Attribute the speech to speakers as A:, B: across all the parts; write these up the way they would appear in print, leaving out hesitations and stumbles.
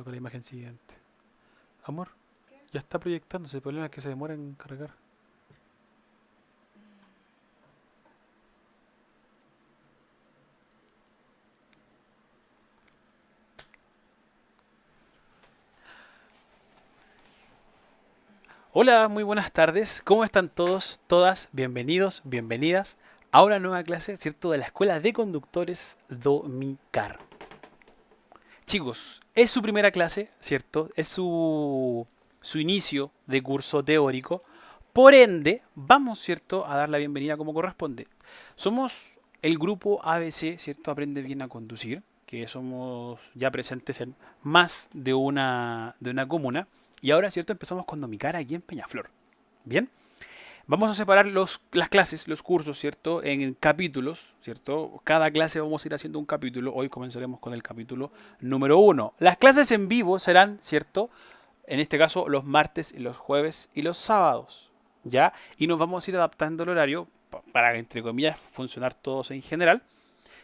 A: colocar la imagen siguiente. Amor, ya está proyectándose. El problema es que se demora en cargar. Hola, muy buenas tardes. ¿Cómo están todos, todas? Bienvenidos, bienvenidas a una nueva clase, ¿cierto? De la Escuela de Conductores Domicar. Chicos, es su primera clase, ¿cierto? Es su inicio de curso teórico. Por ende, vamos, ¿cierto? A dar la bienvenida como corresponde. Somos el grupo ABC, ¿cierto? Aprende bien a conducir, que somos ya presentes en más de una comuna. Y ahora, ¿cierto? Empezamos con Domicar aquí en Peñaflor. Bien. Vamos a separar las clases, los cursos, ¿cierto? En capítulos, ¿cierto? Cada clase vamos a ir haciendo un capítulo. Hoy comenzaremos con el capítulo número 1. Las clases en vivo serán, ¿cierto? En este caso, los martes, los jueves y los sábados, ¿ya? Y nos vamos a ir adaptando el horario para, entre comillas, funcionar todos en general.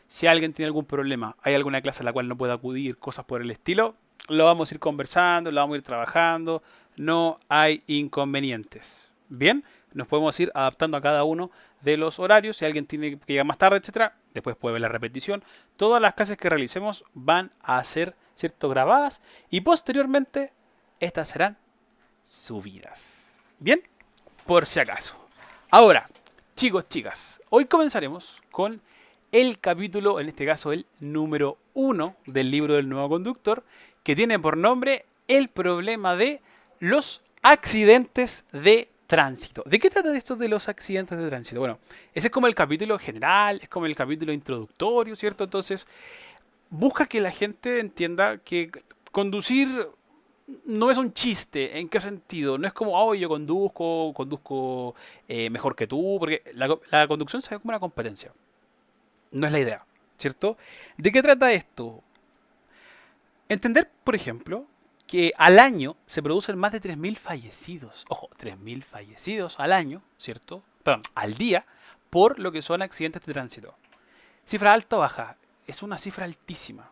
A: Si alguien tiene algún problema, hay alguna clase a la cual no puede acudir, cosas por el estilo, lo vamos a ir conversando, lo vamos a ir trabajando. No hay inconvenientes. Bien, nos podemos ir adaptando a cada uno de los horarios. Si alguien tiene que llegar más tarde, etcétera, después puede ver la repetición. Todas las clases que realicemos van a ser, ¿cierto?, grabadas y posteriormente estas serán subidas. Bien, por si acaso. Ahora, chicos, chicas, hoy comenzaremos con el capítulo, en este caso el número 1 del libro del nuevo conductor, que tiene por nombre el problema de los accidentes de tránsito. ¿De qué trata esto de los accidentes de tránsito? Bueno, ese es como el capítulo general, es como el capítulo introductorio, ¿cierto? Entonces, busca que la gente entienda que conducir no es un chiste. ¿En qué sentido? No es como, oh, yo conduzco mejor que tú, porque la conducción se ve como una competencia. No es la idea, ¿cierto? ¿De qué trata esto? Entender, por ejemplo, que al año se producen más de 3.000 fallecidos. Ojo, 3.000 fallecidos al año, ¿cierto? Perdón, al día, por lo que son accidentes de tránsito. Cifra alta o baja, es una cifra altísima.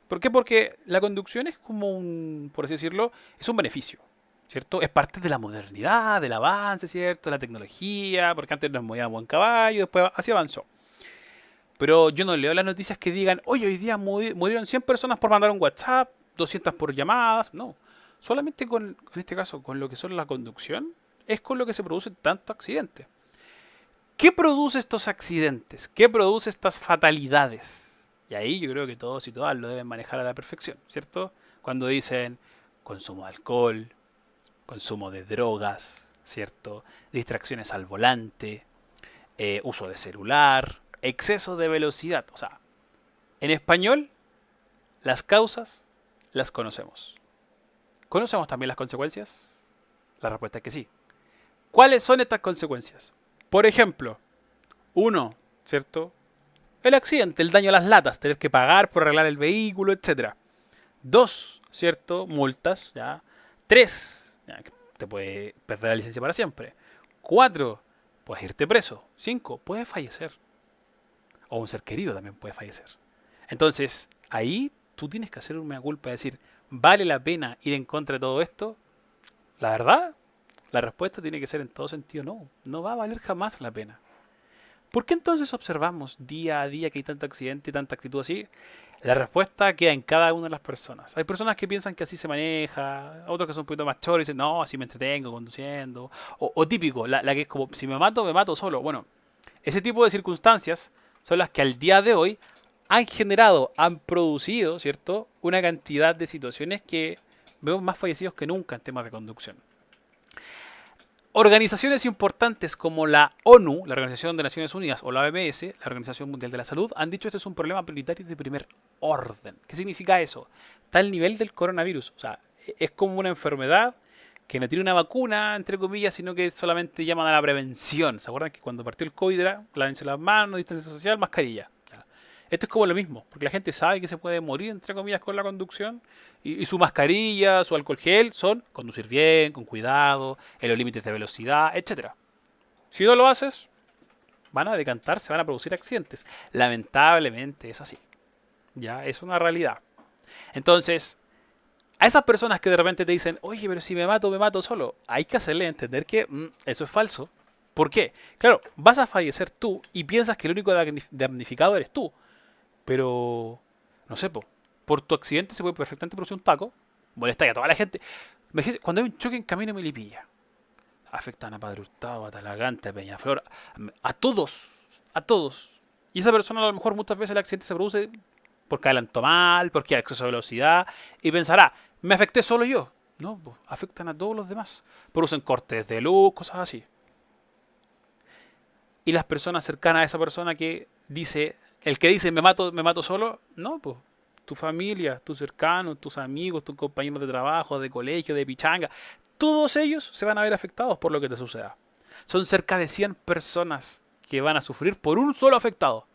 A: ¿Por qué? Porque la conducción es como un, por así decirlo, es un beneficio, ¿cierto? Es parte de la modernidad, del avance, ¿cierto? De la tecnología, porque antes nos movíamos en caballo, después así avanzó. Pero yo no leo las noticias que digan, oye, hoy día murieron 100 personas por mandar un WhatsApp, 200 por llamadas. No. Solamente en este caso, con lo que son la conducción, es con lo que se producen tantos accidentes. ¿Qué produce estos accidentes? ¿Qué produce estas fatalidades? Y ahí yo creo que todos y todas lo deben manejar a la perfección, ¿cierto? Cuando dicen consumo de alcohol, consumo de drogas, ¿cierto? Distracciones al volante, uso de celular, exceso de velocidad. O sea, en español, las causas las conocemos. ¿Conocemos también las consecuencias? La respuesta es que sí. ¿Cuáles son estas consecuencias? Por ejemplo, uno, ¿cierto? El accidente, el daño a las latas, tener que pagar por arreglar el vehículo, etcétera. Dos, ¿cierto? Multas, ¿ya? Tres, ya, te puede perder la licencia para siempre. Cuatro, puedes irte preso. Cinco, puedes fallecer. O un ser querido también puede fallecer. Entonces, ahí tú tienes que hacer una culpa y decir, ¿vale la pena ir en contra de todo esto? La verdad, la respuesta tiene que ser en todo sentido no. No va a valer jamás la pena. ¿Por qué entonces observamos día a día que hay tanto accidente y tanta actitud así? La respuesta queda en cada una de las personas. Hay personas que piensan que así se maneja, otros que son un poquito más choros y dicen, no, así me entretengo conduciendo. O típico, la que es como, si me mato solo. Bueno, ese tipo de circunstancias son las que al día de hoy han generado, han producido, ¿cierto?, una cantidad de situaciones que vemos más fallecidos que nunca en temas de conducción. Organizaciones importantes como la ONU, la Organización de Naciones Unidas, o la OMS, la Organización Mundial de la Salud, han dicho que este es un problema prioritario de primer orden. ¿Qué significa eso? Está al nivel del coronavirus. O sea, es como una enfermedad que no tiene una vacuna, entre comillas, sino que solamente llaman a la prevención. ¿Se acuerdan que cuando partió el COVID era lávense las manos, distancia social, mascarilla? Esto es como lo mismo, porque la gente sabe que se puede morir, entre comillas, con la conducción, y su mascarilla, su alcohol gel, son conducir bien, con cuidado, en los límites de velocidad, etcétera. Si no lo haces, van a decantar, se van a producir accidentes. Lamentablemente es así. Ya, es una realidad. Entonces, A esas personas que de repente te dicen, oye, pero si me mato solo, hay que hacerle entender que eso es falso. ¿Por qué? Claro, vas a fallecer tú y piensas que el único damnificado eres tú. Pero, no sé, por tu accidente se puede perfectamente producir un taco, molesta a toda la gente. Imagínense, cuando hay un choque en camino en Melipilla, afectan a Padre Hurtado, a Talagante, a Peñaflor, a todos, a todos. Y esa persona a lo mejor muchas veces el accidente se produce porque adelantó mal, porque hay exceso de velocidad, y pensará, me afecté solo yo. No, pues, afectan a todos los demás. Producen cortes de luz, cosas así. Y las personas cercanas a esa persona que dice, el que dice me mato solo, no, pues tu familia, tus cercanos, tus amigos, tus compañeros de trabajo, de colegio, de pichanga, todos ellos se van a ver afectados por lo que te suceda. Son cerca de 100 personas que van a sufrir por un solo afectado.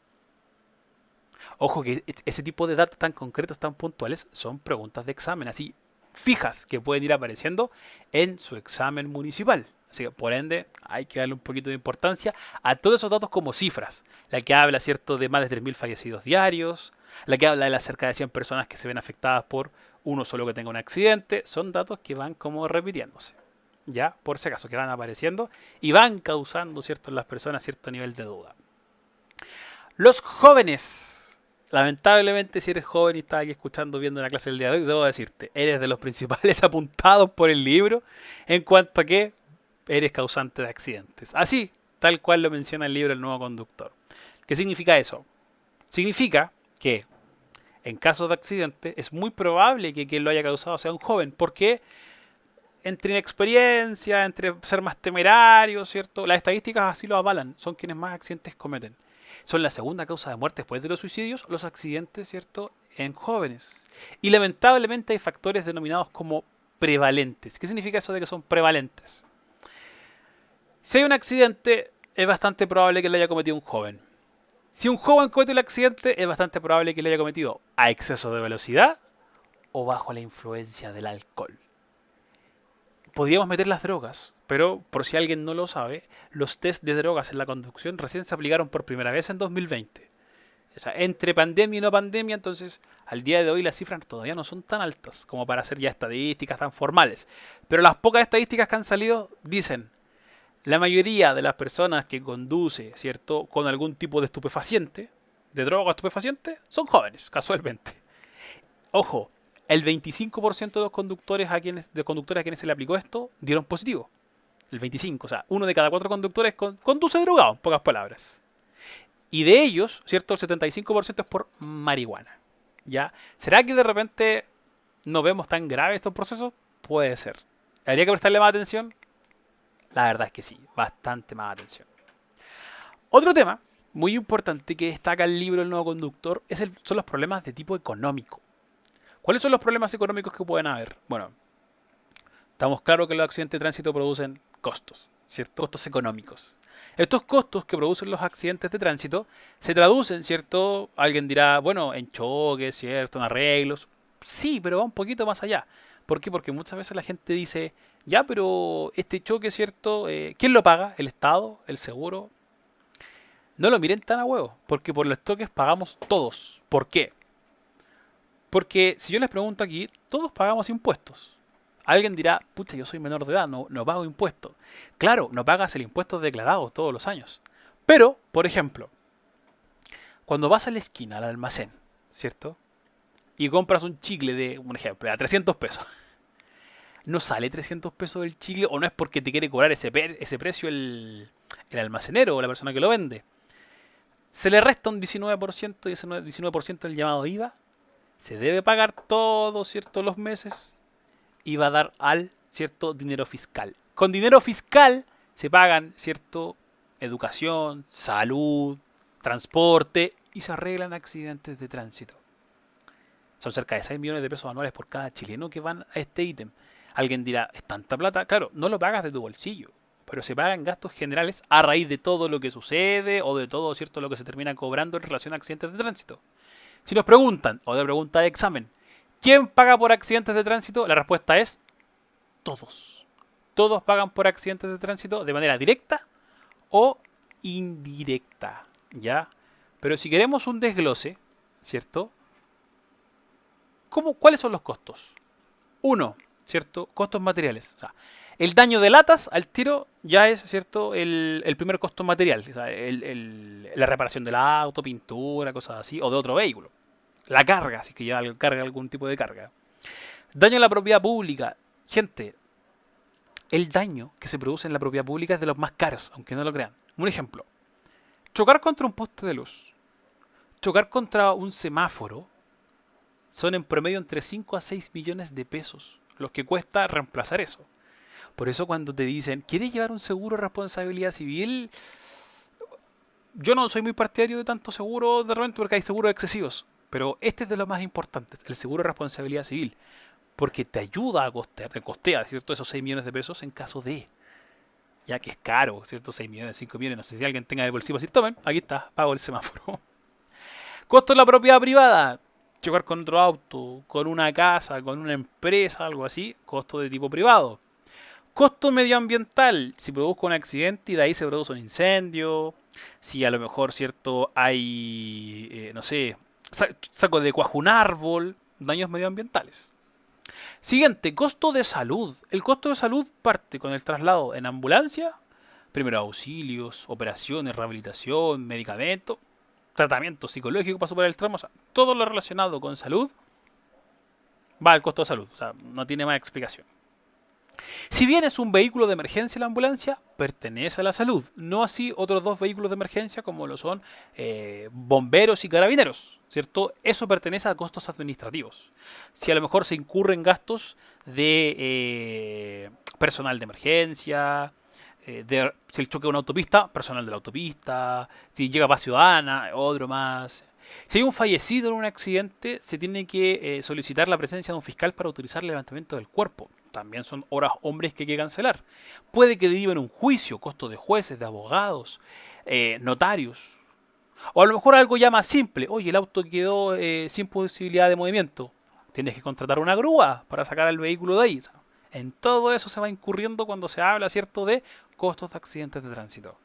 A: Ojo que ese tipo de datos tan concretos, tan puntuales, son preguntas de examen, así fijas que pueden ir apareciendo en su examen municipal. Así que, por ende, hay que darle un poquito de importancia a todos esos datos como cifras. La que habla, ¿cierto?, de más de 3.000 fallecidos diarios, la que habla de las cerca de 100 personas que se ven afectadas por uno solo que tenga un accidente, son datos que van como repitiéndose. Ya, por si acaso, que van apareciendo y van causando, ¿cierto?, en las personas cierto nivel de duda. Los jóvenes. Lamentablemente, si eres joven y estás aquí escuchando, viendo la clase del día de hoy, debo decirte, eres de los principales apuntados por el libro en cuanto a que eres causante de accidentes. Así, tal cual lo menciona el libro El Nuevo Conductor. ¿Qué significa eso? Significa que en caso de accidente es muy probable que quien lo haya causado sea un joven, porque entre inexperiencia, entre ser más temerario, ¿cierto? Las estadísticas así lo avalan, son quienes más accidentes cometen. Son la segunda causa de muerte después de los suicidios, los accidentes, ¿cierto?, en jóvenes. Y lamentablemente hay factores denominados como prevalentes. ¿Qué significa eso de que son prevalentes? Si hay un accidente, es bastante probable que lo haya cometido un joven. Si un joven comete el accidente, es bastante probable que lo haya cometido a exceso de velocidad o bajo la influencia del alcohol. Podríamos meter las drogas, pero por si alguien no lo sabe, los test de drogas en la conducción recién se aplicaron por primera vez en 2020. O sea, entre pandemia y no pandemia, entonces al día de hoy las cifras todavía no son tan altas como para hacer ya estadísticas tan formales. Pero las pocas estadísticas que han salido dicen, la mayoría de las personas que conduce, ¿cierto?, con algún tipo de estupefaciente, de droga estupefaciente, son jóvenes, casualmente. Ojo, el 25% de los conductores de conductores a quienes se le aplicó esto dieron positivo. El 25%, o sea, uno de cada 4 conductores conduce drogado, en pocas palabras. Y de ellos, ¿cierto?, el 75% es por marihuana. ¿Ya? ¿Será que de repente no vemos tan grave estos procesos? Puede ser. ¿Habría que prestarle más atención? La verdad es que sí, bastante más atención. Otro tema muy importante que destaca el libro El Nuevo Conductor son los problemas de tipo económico. ¿Cuáles son los problemas económicos que pueden haber? Bueno, estamos claros que los accidentes de tránsito producen costos, ¿cierto? Costos económicos. Estos costos que producen los accidentes de tránsito se traducen, ¿cierto? Alguien dirá, bueno, en choques, ¿cierto? En arreglos. Sí, pero va un poquito más allá. ¿Por qué? Porque muchas veces la gente dice, ya, pero este choque, ¿cierto? ¿Quién lo paga? ¿El Estado? ¿El seguro? No lo miren tan a huevo, porque por los choques pagamos todos. ¿Por qué? Porque si yo les pregunto aquí, todos pagamos impuestos. Alguien dirá, pucha, yo soy menor de edad, no pago impuestos. Claro, no pagas el impuesto declarado todos los años. Pero, por ejemplo, cuando vas a la esquina, al almacén, ¿cierto? Y compras un chicle de, un ejemplo, a 300 pesos. No sale 300 pesos del chicle o no es porque te quiere cobrar ese precio el almacenero o la persona que lo vende. Se le resta un 19% y ese 19% del llamado IVA se debe pagar todo, ¿cierto?, los meses y va a dar al, ¿cierto?, dinero fiscal. Con dinero fiscal se pagan, ¿cierto?, educación, salud, transporte y se arreglan accidentes de tránsito. Son cerca de 6 millones de pesos anuales por cada chileno que van a este ítem. Alguien dirá, ¿es tanta plata? Claro, no lo pagas de tu bolsillo, pero se pagan gastos generales a raíz de todo lo que sucede o de todo, ¿cierto?, lo que se termina cobrando en relación a accidentes de tránsito. Si nos preguntan, o de pregunta de examen, ¿quién paga por accidentes de tránsito? La respuesta es todos. Todos pagan por accidentes de tránsito de manera directa o indirecta, ¿ya? Pero si queremos un desglose, ¿cierto? ¿Cuáles son los costos? Uno, ¿cierto? Costos materiales. O sea, el daño de latas al tiro ya es, ¿cierto? El primer costo material. O sea, la reparación del auto, pintura, cosas así, o de otro vehículo. La carga, si es que ya carga algún tipo de carga. Daño a la propiedad pública. Gente, el daño que se produce en la propiedad pública es de los más caros, aunque no lo crean. Un ejemplo. Chocar contra un poste de luz. Chocar contra un semáforo son en promedio entre 5 a 6 millones de pesos los que cuesta reemplazar eso. Por eso cuando te dicen, ¿quieres llevar un seguro de responsabilidad civil? Yo no soy muy partidario de tanto seguro de repente porque hay seguros excesivos. Pero este es de los más importantes, el seguro de responsabilidad civil. Porque te ayuda a costear, te costea, ¿cierto? Esos 6 millones de pesos en caso de. Ya que es caro, ¿cierto? 6 millones, 5 millones. No sé si alguien tenga de bolsillo para decir, tomen, aquí está, pago el semáforo. Costo de la propiedad privada. Chocar con otro auto, con una casa, con una empresa, algo así. Costo de tipo privado. Costo medioambiental. Si produzco un accidente y de ahí se produce un incendio. Si a lo mejor, ¿cierto? Hay, no sé, saco de cuajo un árbol. Daños medioambientales. Siguiente, costo de salud. El costo de salud parte con el traslado en ambulancia, primeros auxilios, operaciones, rehabilitación, medicamentos, tratamiento psicológico para superar el trauma. O sea, todo lo relacionado con salud va al costo de salud. O sea, no tiene más explicación. Si bien es un vehículo de emergencia la ambulancia, pertenece a la salud. No así otros dos vehículos de emergencia como lo son bomberos y carabineros, ¿cierto? Eso pertenece a costos administrativos. Si a lo mejor se incurren gastos de personal de emergencia, si el choque de una autopista, personal de la autopista, si llega paz ciudadana, otro más. Si hay un fallecido en un accidente, se tiene que solicitar la presencia de un fiscal para autorizar el levantamiento del cuerpo. También son horas hombres que hay que cancelar. Puede que deriven un juicio, costos de jueces, de abogados, notarios. O a lo mejor algo ya más simple. Oye, el auto quedó sin posibilidad de movimiento. Tienes que contratar una grúa para sacar el vehículo de ahí. En todo eso se va incurriendo cuando se habla, ¿cierto?, de costos de accidentes de tránsito,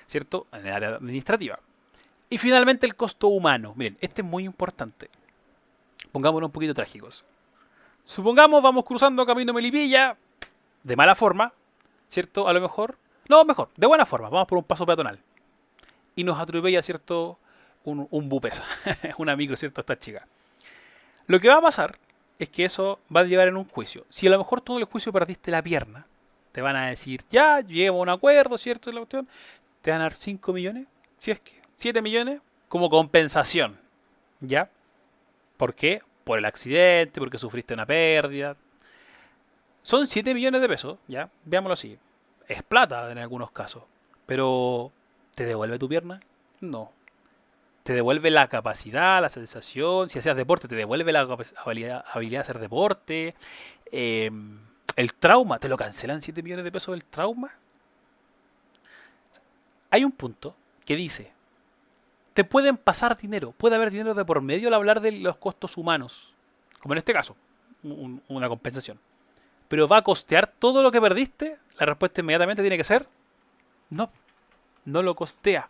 A: ¿cierto?, en el área administrativa. Y finalmente el costo humano. Miren, este es muy importante. Pongámonos un poquito trágicos. Supongamos vamos cruzando camino Melipilla, de mala forma, ¿cierto? A lo mejor, no, mejor, de buena forma, vamos por un paso peatonal. Y nos atropella, ¿cierto?, un bupesa, una micro, ¿cierto?, esta chica. Lo que va a pasar es que eso va a llevar en un juicio. Si a lo mejor tú en el juicio perdiste la pierna, te van a decir, ya, lleguemos a un acuerdo, ¿cierto?, de la cuestión, te van a dar 5 millones, si es que 7 millones, como compensación, ¿ya? ¿Por qué? Por el accidente, porque sufriste una pérdida. Son 7 millones de pesos, ¿ya? Veámoslo así. Es plata en algunos casos. Pero, ¿te devuelve tu pierna? No. Te devuelve la capacidad, la sensación. Si hacías deporte, te devuelve la habilidad de hacer deporte. El trauma, ¿te lo cancelan 7 millones de pesos del trauma? Hay un punto que dice, te pueden pasar dinero, puede haber dinero de por medio al hablar de los costos humanos, como en este caso, una compensación. Pero ¿va a costear todo lo que perdiste? La respuesta inmediatamente tiene que ser, no, no lo costea.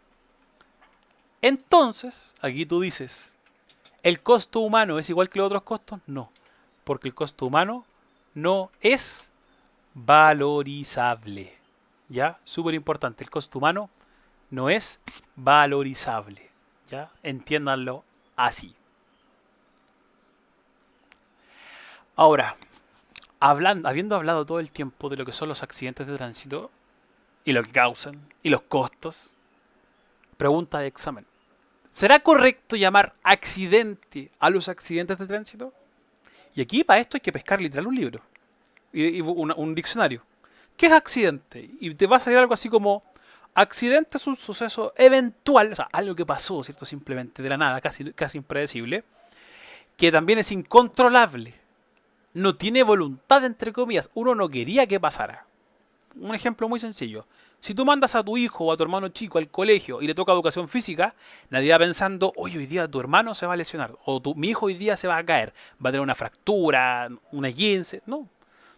A: Entonces, aquí tú dices, ¿el costo humano es igual que los otros costos? No, porque el costo humano no es valorizable. ¿Ya? Súper importante, el costo humano no es valorizable. ¿Ya? Entiéndanlo así. Ahora, habiendo hablado todo el tiempo de lo que son los accidentes de tránsito y lo que causan y los costos, pregunta de examen. ¿Será correcto llamar accidente a los accidentes de tránsito? Y aquí para esto hay que pescar literal un libro y un diccionario. ¿Qué es accidente? Y te va a salir algo así como accidente es un suceso eventual, o sea, algo que pasó, ¿cierto? Simplemente de la nada, casi impredecible, que también es incontrolable. No tiene voluntad, entre comillas. Uno no quería que pasara. Un ejemplo muy sencillo. Si tú mandas a tu hijo o a tu hermano chico al colegio y le toca educación física, nadie va pensando, oye, hoy día tu hermano se va a lesionar, o mi hijo hoy día se va a caer, va a tener una fractura, una esguince. No. O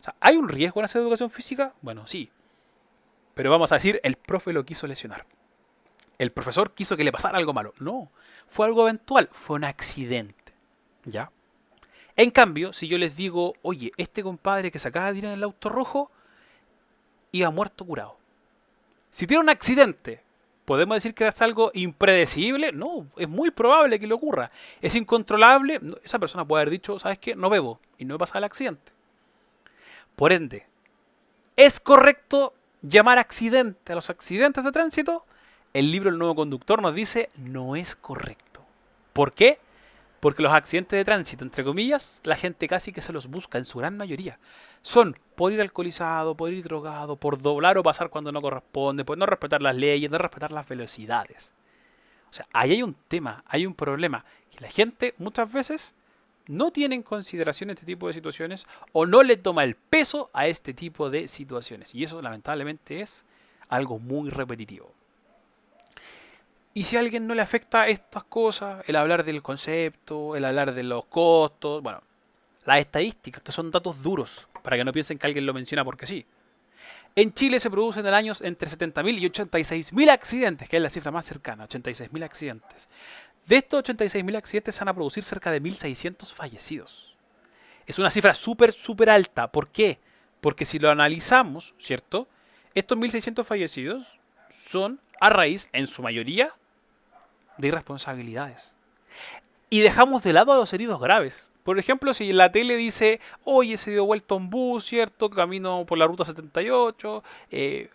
A: sea, ¿hay un riesgo en hacer educación física? Bueno, sí. Pero vamos a decir, el profe lo quiso lesionar. El profesor quiso que le pasara algo malo. No, fue algo eventual, fue un accidente. ¿Ya? En cambio, si yo les digo, oye, este compadre que se acaba de tirar en el auto rojo iba muerto curado. Si tiene un accidente, ¿podemos decir que es algo impredecible? No, es muy probable que le ocurra. ¿Es incontrolable? No, esa persona puede haber dicho, ¿sabes qué? No bebo y no pasa el accidente. Por ende, ¿es correcto llamar accidente a los accidentes de tránsito? El libro El Nuevo Conductor nos dice, no es correcto. ¿Por qué? Porque los accidentes de tránsito, entre comillas, la gente casi que se los busca en su gran mayoría. Son por ir alcoholizado, por ir drogado, por doblar o pasar cuando no corresponde, por no respetar las leyes, no respetar las velocidades. O sea, ahí hay un tema, hay un problema. Que la gente muchas veces no tiene en consideración este tipo de situaciones o no le toma el peso a este tipo de situaciones. Y eso lamentablemente es algo muy repetitivo. Y si a alguien no le afecta estas cosas, el hablar del concepto, el hablar de los costos, bueno, las estadísticas, que son datos duros, para que no piensen que alguien lo menciona porque sí. En Chile se producen al año entre 70.000 y 86.000 accidentes, que es la cifra más cercana, 86.000 accidentes. De estos 86.000 accidentes se van a producir cerca de 1.600 fallecidos. Es una cifra súper alta. ¿Por qué? Porque si lo analizamos, ¿cierto? Estos 1.600 fallecidos son a raíz, en su mayoría, de irresponsabilidades. Y dejamos de lado a los heridos graves. Por ejemplo, si la tele dice, oye, se dio vuelta un bus, ¿cierto? Camino por la ruta 78,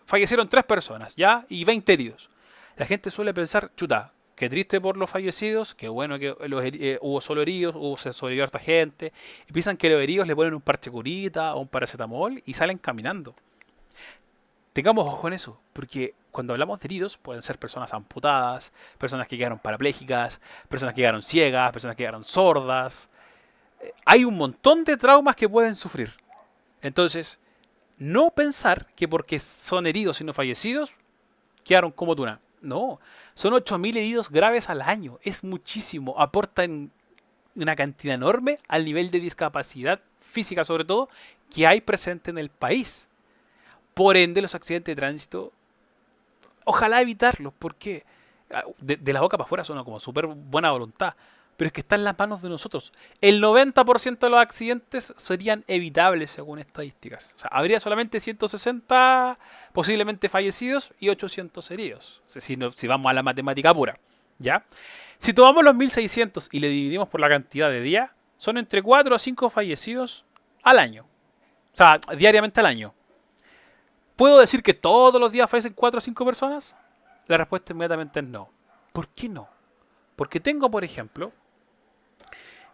A: fallecieron 3 personas, ¿ya? Y 20 heridos. La gente suele pensar, chuta, qué triste por los fallecidos, qué bueno que hubo solo heridos, se sobrevivió harta gente. Y piensan que los heridos le ponen un parche curita o un paracetamol y salen caminando. Tengamos ojo en eso, porque cuando hablamos de heridos pueden ser personas amputadas, personas que quedaron parapléjicas, personas que quedaron ciegas, personas que quedaron sordas. Hay un montón de traumas que pueden sufrir. Entonces, no pensar que porque son heridos y no fallecidos, quedaron como tuna. No, son 8.000 heridos graves al año. Es muchísimo. Aportan una cantidad enorme al nivel de discapacidad física, sobre todo, que hay presente en el país. Por ende, los accidentes de tránsito, ojalá evitarlos, porque de la boca para afuera suena como súper buena voluntad, pero es que está en las manos de nosotros. El 90% de los accidentes serían evitables según estadísticas. O sea, habría solamente 160 posiblemente fallecidos y 800 heridos, si vamos a la matemática pura, ¿ya? Si tomamos los 1.600 y le dividimos por la cantidad de días, son entre 4 a 5 fallecidos al año. O sea, diariamente al año. ¿Puedo decir que todos los días fallecen 4 o 5 personas? La respuesta inmediatamente es no. ¿Por qué no? Porque tengo, por ejemplo,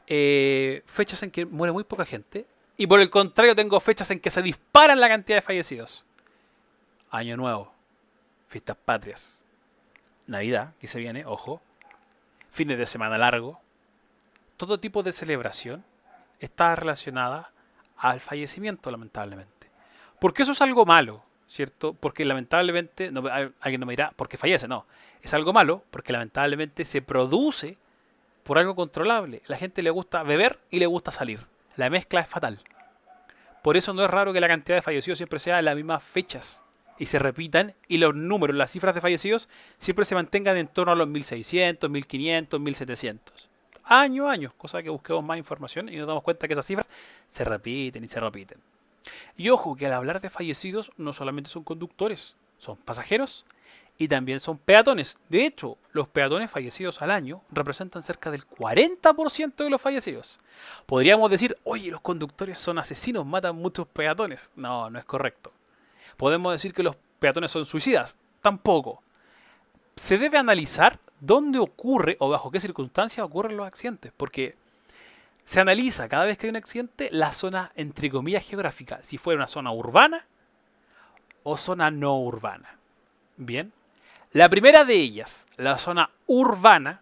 A: fechas en que muere muy poca gente y por el contrario tengo fechas en que se disparan la cantidad de fallecidos. Año Nuevo, fiestas patrias, Navidad, que se viene, ojo, fines de semana largo. Todo tipo de celebración está relacionada al fallecimiento, lamentablemente. Porque eso es algo malo, ¿cierto? Porque lamentablemente, no, alguien no me dirá, porque fallece, no. Es algo malo porque lamentablemente se produce por algo controlable. A la gente le gusta beber y le gusta salir. La mezcla es fatal. Por eso no es raro que la cantidad de fallecidos siempre sea en las mismas fechas y se repitan y los números, las cifras de fallecidos siempre se mantengan en torno a los 1.600, 1.500, 1.700. Año a año, cosa que busquemos más información y nos damos cuenta que esas cifras se repiten y se repiten. Y ojo que al hablar de fallecidos no solamente son conductores, son pasajeros y también son peatones. De hecho, los peatones fallecidos al año representan cerca del 40% de los fallecidos. Podríamos decir, oye, los conductores son asesinos, matan muchos peatones. No, no es correcto. Podemos decir que los peatones son suicidas. Tampoco. Se debe analizar dónde ocurre o bajo qué circunstancias ocurren los accidentes, porque se analiza cada vez que hay un accidente la zona, entre comillas, geográfica, si fuera una zona urbana o zona no urbana. Bien. La primera de ellas, la zona urbana,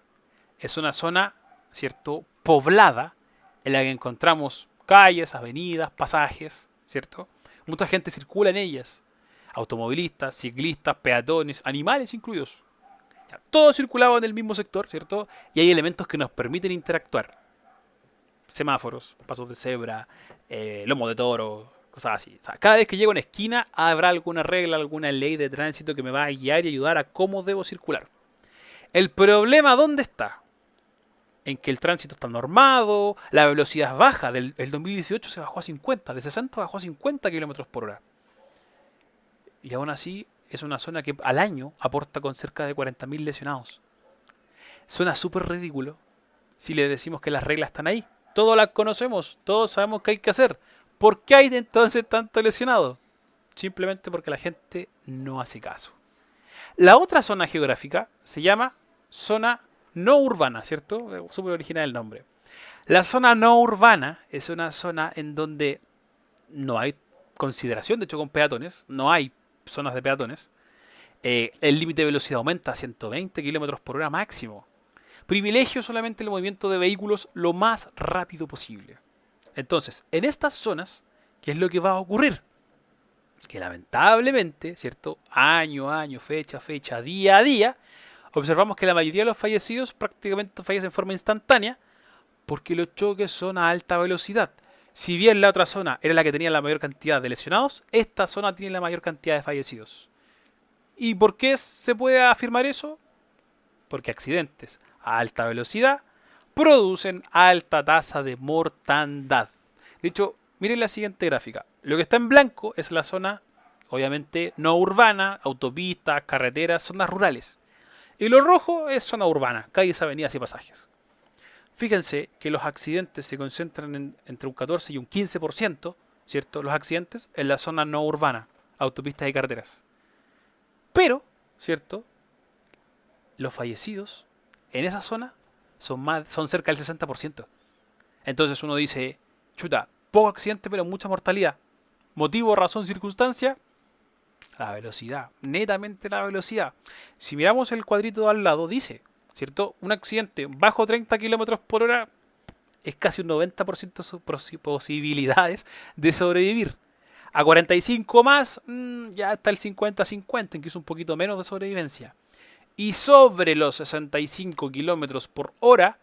A: es una zona, ¿cierto?, poblada, en la que encontramos calles, avenidas, pasajes, ¿cierto? Mucha gente circula en ellas. Automovilistas, ciclistas, peatones, animales incluidos. Todo circulado en el mismo sector, ¿cierto? Y hay elementos que nos permiten interactuar. Semáforos, pasos de cebra, lomo de toro, cosas así. O sea, cada vez que llego a una esquina habrá alguna regla, alguna ley de tránsito que me va a guiar y ayudar a cómo debo circular. El problema, ¿dónde está? en que el tránsito está normado, la velocidad es baja. El 2018 se bajó a 50, de 60 bajó a 50 kilómetros por hora. Y aún así es una zona que al año aporta con cerca de 40.000 lesionados. Suena súper ridículo si le decimos que las reglas están ahí. Todos las conocemos, todos sabemos qué hay que hacer. ¿Por qué hay entonces tanto lesionado? Simplemente porque la gente no hace caso. La otra zona geográfica se llama zona no urbana, ¿cierto? Súper original el nombre. La zona no urbana es una zona en donde no hay consideración, de hecho, con peatones, no hay zonas de peatones. El límite de velocidad aumenta a 120 kilómetros por hora máximo. Privilegio solamente el movimiento de vehículos lo más rápido posible. Entonces, en estas zonas, ¿qué es lo que va a ocurrir? Que lamentablemente, ¿cierto? Año a año, fecha a fecha, día a día, observamos que la mayoría de los fallecidos prácticamente fallecen en forma instantánea porque los choques son a alta velocidad. Si bien la otra zona era la que tenía la mayor cantidad de lesionados, esta zona tiene la mayor cantidad de fallecidos. ¿Y por qué se puede afirmar eso? Porque accidentes a alta velocidad producen alta tasa de mortandad. De hecho, miren la siguiente gráfica. Lo que está en blanco es la zona, obviamente, no urbana, autopistas, carreteras, zonas rurales. Y lo rojo es zona urbana, calles, avenidas y pasajes. Fíjense que los accidentes se concentran entre un 14 y un 15%, ¿cierto? Los accidentes en la zona no urbana, autopistas y carreteras. Pero, ¿cierto? Los fallecidos en esa zona son cerca del 60%. Entonces uno dice, chuta, poco accidente pero mucha mortalidad. Motivo, razón, circunstancia, la velocidad, netamente la velocidad. Si miramos el cuadrito de al lado, dice, ¿cierto? Un accidente bajo 30 kilómetros por hora es casi un 90% posibilidades de sobrevivir. A 45 más, ya está el 50-50, incluso un poquito menos de sobrevivencia. Y sobre los 65 kilómetros por hora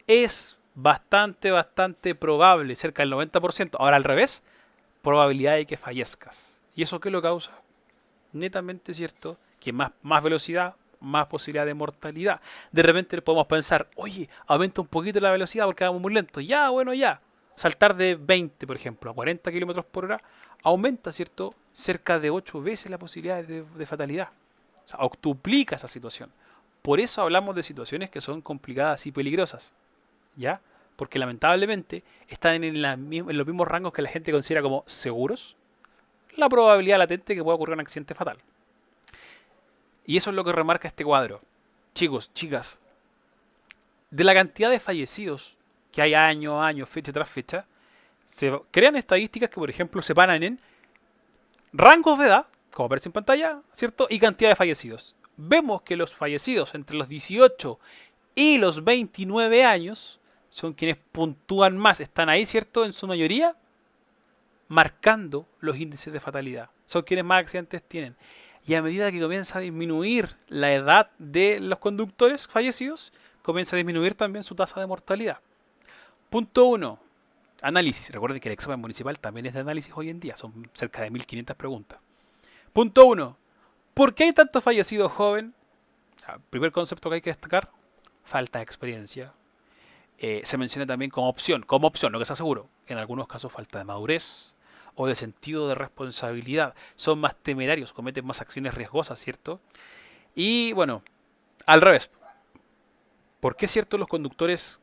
A: es bastante probable, cerca del 90%. Ahora al revés, probabilidad de que fallezcas. ¿Y eso qué lo causa? Netamente cierto, que más velocidad, más posibilidad de mortalidad. De repente podemos pensar, oye, aumenta un poquito la velocidad porque vamos muy lento. Ya, bueno, ya. Saltar de 20, por ejemplo, a 40 kilómetros por hora aumenta, ¿cierto? Cerca de 8 veces la posibilidad de fatalidad. O sea, octuplica esa situación. Por eso hablamos de situaciones que son complicadas y peligrosas. ¿Ya? Porque lamentablemente están en los mismos rangos que la gente considera como seguros la probabilidad latente que pueda ocurrir un accidente fatal. Y eso es lo que remarca este cuadro. Chicos, chicas, de la cantidad de fallecidos que hay año a año, fecha tras fecha, se crean estadísticas que, por ejemplo, se paran en rangos de edad, como aparece en pantalla, ¿cierto? Y cantidad de fallecidos. Vemos que los fallecidos entre los 18 y los 29 años son quienes puntúan más. Están ahí, ¿cierto? En su mayoría, marcando los índices de fatalidad. Son quienes más accidentes tienen. Y a medida que comienza a disminuir la edad de los conductores fallecidos, comienza a disminuir también su tasa de mortalidad. Punto 1. Análisis. Recuerden que el examen municipal también es de análisis hoy en día. Son cerca de 1500 preguntas. Punto 1. ¿Por qué hay tantos fallecidos joven? Primer concepto que hay que destacar, falta de experiencia. Se menciona también como opción, lo que se aseguro. En algunos casos falta de madurez o de sentido de responsabilidad. Son más temerarios, cometen más acciones riesgosas, ¿cierto? Y bueno, al revés. ¿Por qué, cierto, los conductores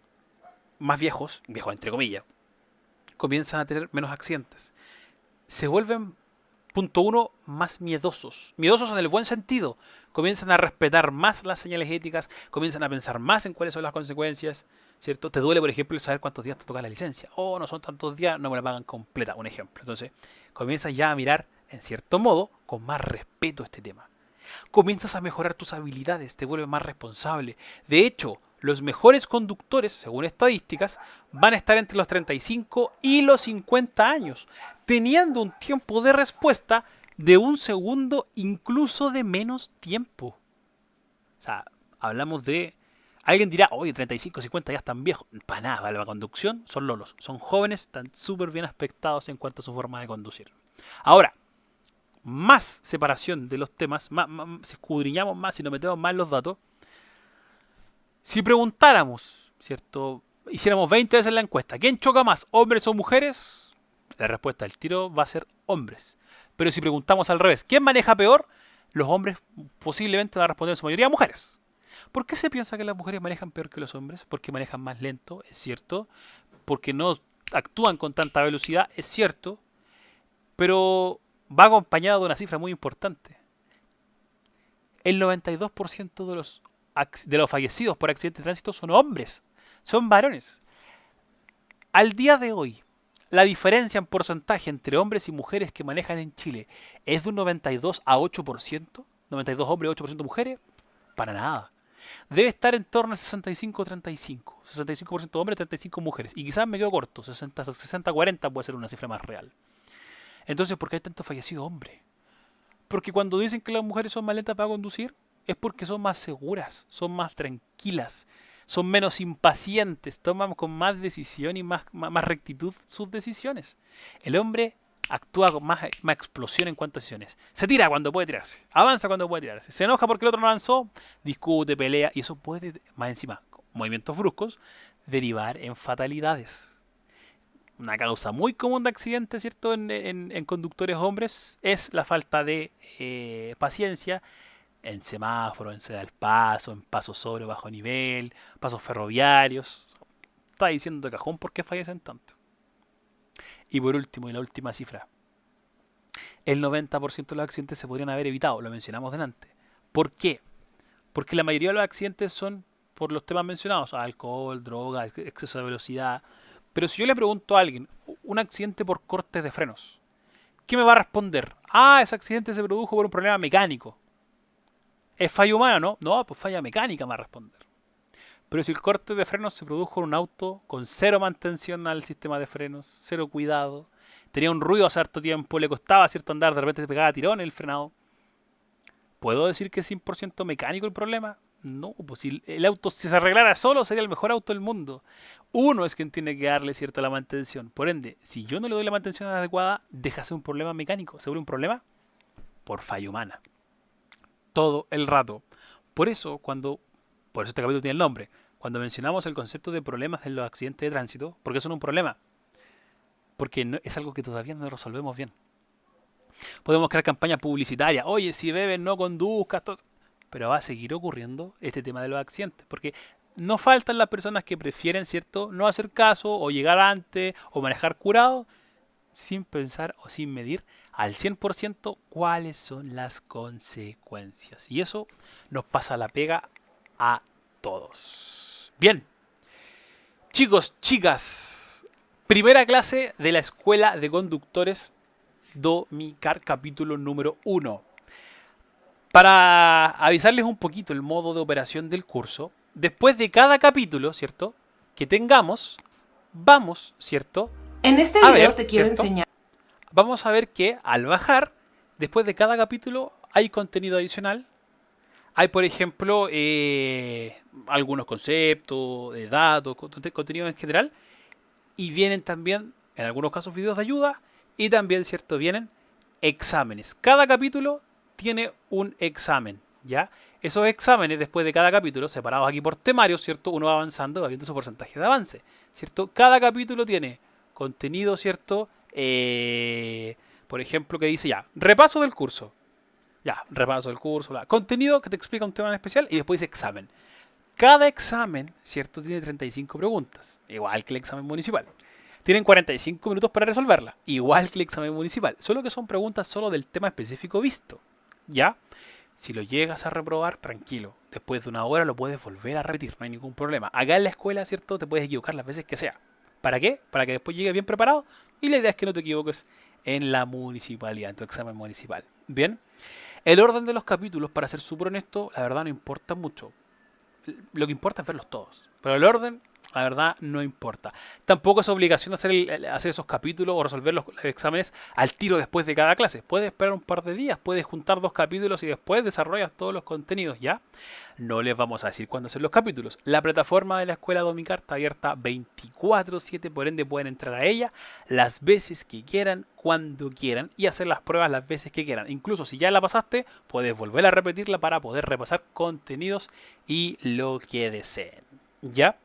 A: más viejos entre comillas, comienzan a tener menos accidentes? Se vuelven, punto 1, más miedosos. Miedosos en el buen sentido. Comienzan a respetar más las señales éticas, comienzan a pensar más en cuáles son las consecuencias, ¿cierto? Te duele, por ejemplo, el saber cuántos días te toca la licencia. Oh, no son tantos días, no me la pagan completa, un ejemplo. Entonces, comienzas ya a mirar, en cierto modo, con más respeto este tema. Comienzas a mejorar tus habilidades, te vuelves más responsable. De hecho, los mejores conductores, según estadísticas, van a estar entre los 35 y los 50 años, teniendo un tiempo de respuesta de un segundo, incluso de menos tiempo. O sea, hablamos de... Alguien dirá, oye, 35, 50 ya están viejos. Para nada, la conducción son lolos. Son jóvenes, están súper bien aspectados en cuanto a su forma de conducir. Ahora, más separación de los temas, si escudriñamos más y nos metemos más en los datos, si preguntáramos ¿cierto? Hiciéramos 20 veces la encuesta. ¿Quién choca más, hombres o mujeres? La respuesta del tiro va a ser hombres. Pero si preguntamos al revés, ¿quién maneja peor? Los hombres posiblemente van a responder en su mayoría mujeres. ¿Por qué se piensa que las mujeres manejan peor que los hombres? Porque manejan más lento, es cierto. Porque no actúan con tanta velocidad, es cierto. Pero va acompañado de una cifra muy importante. El 92% de los fallecidos por accidentes de tránsito son hombres, son varones. Al día de hoy, la diferencia en porcentaje entre hombres y mujeres que manejan en Chile es de un 92 a 8%, 92 hombres, 8% mujeres, para nada. Debe estar en torno al 65-35, 65% hombres, 35 mujeres. Y quizás me quedo corto, 60-40 puede ser una cifra más real. Entonces, ¿por qué hay tanto fallecido hombre? Porque cuando dicen que las mujeres son más lentas para conducir, es porque son más seguras, son más tranquilas, son menos impacientes, toman con más decisión y más rectitud sus decisiones. El hombre actúa con más explosión en cuanto a decisiones. Se tira cuando puede tirarse, avanza cuando puede tirarse, se enoja porque el otro no avanzó, discute, pelea, y eso puede, más encima, movimientos bruscos, derivar en fatalidades. Una causa muy común de accidentes, ¿cierto?, en conductores hombres es la falta de paciencia en semáforo, en ceda al paso, en pasos sobre o bajo nivel, pasos ferroviarios. Está diciendo de cajón por qué fallecen tanto. Y por último, y la última cifra, el 90% de los accidentes se podrían haber evitado, lo mencionamos delante. ¿Por qué? Porque la mayoría de los accidentes son por los temas mencionados, alcohol, droga, exceso de velocidad. Pero si yo le pregunto a alguien, un accidente por cortes de frenos, ¿qué me va a responder? Ah, ese accidente se produjo por un problema mecánico. ¿Es falla humana, no? No, pues falla mecánica me va a responder. Pero si el corte de frenos se produjo en un auto con cero mantención al sistema de frenos, cero cuidado, tenía un ruido hace harto tiempo, le costaba cierto andar, de repente se pegaba tirón en el frenado, ¿puedo decir que es 100% mecánico el problema? No, pues si el auto si se arreglara solo sería el mejor auto del mundo. Uno es quien tiene que darle cierto la mantención. Por ende, si yo no le doy la mantención adecuada, deja de ser un problema mecánico. ¿Se vuelve un problema? Por falla humana. Todo el rato. Por eso este capítulo tiene el nombre. Cuando mencionamos el concepto de problemas en los accidentes de tránsito, ¿por qué son un problema? Porque es algo que todavía no resolvemos bien. Podemos crear campañas publicitarias. Oye, si bebes no conduzcas. Pero va a seguir ocurriendo este tema de los accidentes. Porque no faltan las personas que prefieren, ¿cierto?, no hacer caso o llegar antes o manejar curado sin pensar o sin medir al 100% cuáles son las consecuencias. Y eso nos pasa la pega a todos. Bien, chicos, chicas, primera clase de la Escuela de Conductores Domicar, capítulo número 1. Para avisarles un poquito el modo de operación del curso, después de cada capítulo, ¿cierto?, que tengamos, vamos, ¿cierto?,
B: en este video te quiero enseñar.
A: Vamos a ver que al bajar, después de cada capítulo, hay contenido adicional. Hay, por ejemplo, algunos conceptos, datos, contenido en general. Y vienen también, en algunos casos, videos de ayuda. Y también, ¿cierto?, vienen exámenes. Cada capítulo tiene un examen, ¿ya? Esos exámenes, después de cada capítulo, separados aquí por temarios, ¿cierto?, uno va avanzando, va viendo su porcentaje de avance, ¿cierto? Cada capítulo tiene contenido, ¿cierto? Por ejemplo, que dice ya, repaso del curso. Ya, repaso del curso, contenido que te explica un tema en especial y después dice examen. Cada examen, ¿cierto?, tiene 35 preguntas, igual que el examen municipal. Tienen 45 minutos para resolverla, igual que el examen municipal. Solo que son preguntas solo del tema específico visto, ¿ya? Si lo llegas a reprobar, tranquilo. Después de una hora lo puedes volver a repetir, no hay ningún problema. Acá en la escuela, ¿cierto?, te puedes equivocar las veces que sea. ¿Para qué? Para que después llegues bien preparado. Y la idea es que no te equivoques en la municipalidad, en tu examen municipal. Bien. El orden de los capítulos, para ser súper honesto, la verdad no importa mucho. Lo que importa es verlos todos. Pero el orden, la verdad, no importa. Tampoco es obligación hacer esos capítulos o resolver los exámenes al tiro después de cada clase. Puedes esperar un par de días, puedes juntar 2 capítulos y después desarrollas todos los contenidos, ¿ya? No les vamos a decir cuándo hacer los capítulos. La plataforma de la Escuela Domicar está abierta 24/7, por ende pueden entrar a ella las veces que quieran, cuando quieran y hacer las pruebas las veces que quieran. Incluso si ya la pasaste, puedes volver a repetirla para poder repasar contenidos y lo que deseen, ¿ya?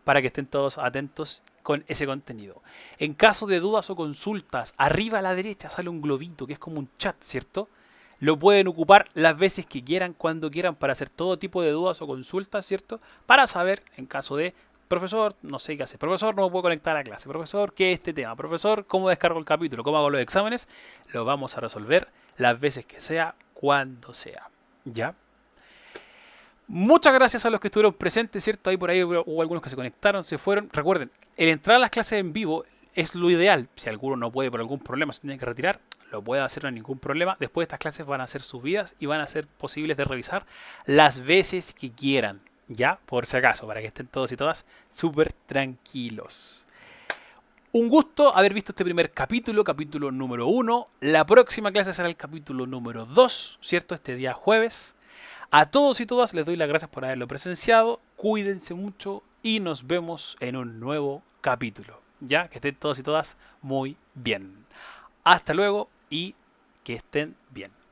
A: para que estén todos atentos con ese contenido. En caso de dudas o consultas, arriba a la derecha sale un globito que es como un chat, ¿cierto? Lo pueden ocupar las veces que quieran, cuando quieran, para hacer todo tipo de dudas o consultas, ¿cierto? Para saber, en caso de, profesor, no sé qué hacer. Profesor, no me puedo conectar a la clase. Profesor, ¿qué es este tema? Profesor, ¿cómo descargo el capítulo? ¿Cómo hago los exámenes? Lo vamos a resolver las veces que sea, cuando sea. ¿Ya? Muchas gracias a los que estuvieron presentes, ¿cierto? Ahí por ahí hubo algunos que se conectaron, se fueron. Recuerden, el entrar a las clases en vivo es lo ideal. Si alguno no puede por algún problema, se tiene que retirar, lo puede hacer, no hay ningún problema. Después estas clases van a ser subidas y van a ser posibles de revisar las veces que quieran. Ya, por si acaso, para que estén todos y todas súper tranquilos. Un gusto haber visto este primer capítulo, capítulo número 1. La próxima clase será el capítulo número 2, ¿cierto? Este día jueves. A todos y todas les doy las gracias por haberlo presenciado. Cuídense mucho y nos vemos en un nuevo capítulo. Ya, que estén todos y todas muy bien. Hasta luego y que estén bien.